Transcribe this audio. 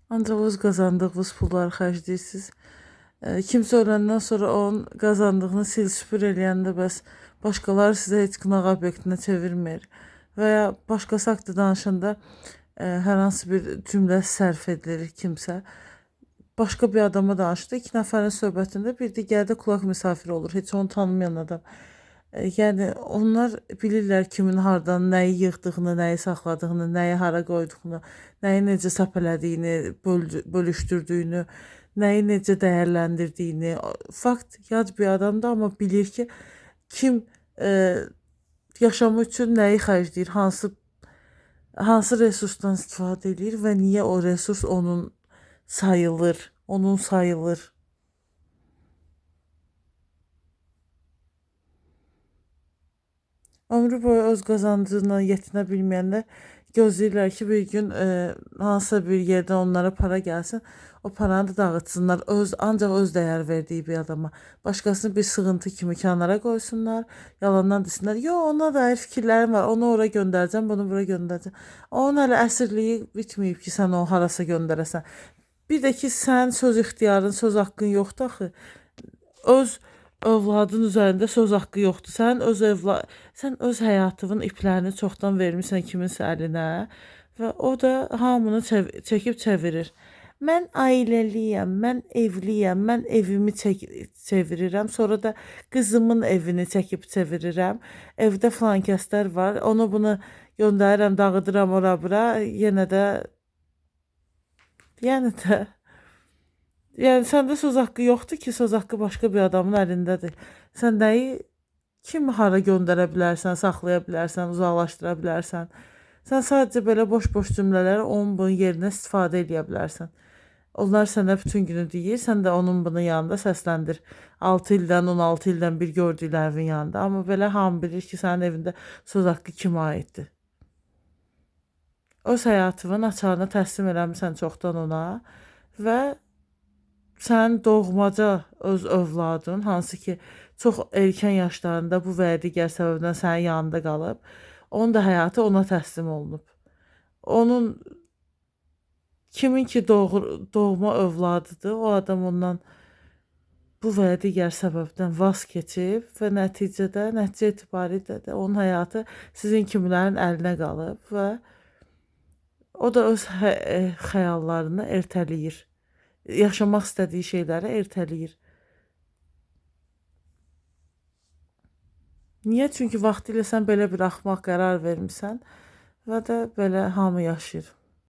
Ancaq öz qazandığınız pulları xərcləyirsiniz. Kimsə öləndən sonra onun qazandığını sil-süpür eləyəndə bəs başqaları sizə heç qınaq obyektinə çevirmir. Və ya başqası haqqında danışanda hər hansı bir cümlə sərf edilir kimsə. Başqa bir adama danışdı. İki nəfərin söhbətində bir digəri də qulaq misafiri olur. Heç onu tanımayan adam. Yəni onlar bilirlər kimin hardan nəyi yığdığını, nəyi saxladığını, nəyi hara qoyduğunu, nəyi necə səpələdiyini, bölüşdürdüyünü, nəyi necə dəyərləndirdiyini. Fakt yad bir adamdır, amma bilir ki, kim yaşamı üçün nəyi xərcləyir, hansı resursdan istifadə edir və niyə o resurs onun sayılır. Ömrü boyu öz qazancına yetinə bilməyənlər gözləyirlər ki, bir gün hansısa bir yerdən onlara para gəlsin, o paranı da dağıtsınlar, ancaq öz dəyər verdiyi bir adama. Başqasını bir sığıntı kimi kənara qoysunlar, yalandan desinlər, yo, ona dair fikirlərim var, onu ora göndərəcəm, bunu bura göndərəcəm. Onun hələ əsirliyi bitməyib ki, sən onu harasa göndərəsən. Bir də ki, sən söz ixtiyarın, söz haqqın yoxdur axı. Öz övladın üzərində söz haqqı yoxdur. Sən öz həyatının iplərini çoxdan vermisən kiminsə əlinə və o da hamını çəkib çevirir. Mən ailəliyəm, mən evliyəm, mən evimi çevirirəm, sonra da qızımın evini çəkib çevirirəm. Evdə filan kəslər var, onu bunu göndərirəm, dağıdıram ora bura, yenə də yəni səndə söz haqqı yoxdur ki, söz haqqı başqa bir adamın əlindədir. Sən nəyi kim hara göndərə bilərsən, saxlaya bilərsən, uzaqlaşdıra bilərsən. Sən sadəcə belə boş-boş cümlələri onun bunun yerinə istifadə edə bilərsən. Onlar sənə bütün günü deyir, sən də onun bunun yanında səsləndir. 6 ildən, 16 ildən bir gördüklərinin yanında. Amma belə hamı bilir ki, sənin evində söz haqqı kimə aiddir. Öz həyatının açarını təslim eləmisən çoxdan ona və sən doğmaca öz övladın, hansı ki, çox erkən yaşlarında bu və ya digər səbəbdən sənin yanında qalıb, onun da həyatı ona təslim olunub. Onun kimin ki doğma övladıdır, o adam ondan bu və ya digər səbəbdən vaz keçib və nəticə etibarilə də onun həyatı sizin kimilərin əlinə qalıb və o da öz xəyallarını ertələyir. Yaşamaq istədiyi şeyləri ertələyir. Niyə? Çünki vaxtilə sən belə bir axmaq qərar vermisən və də belə hamı yaşayır.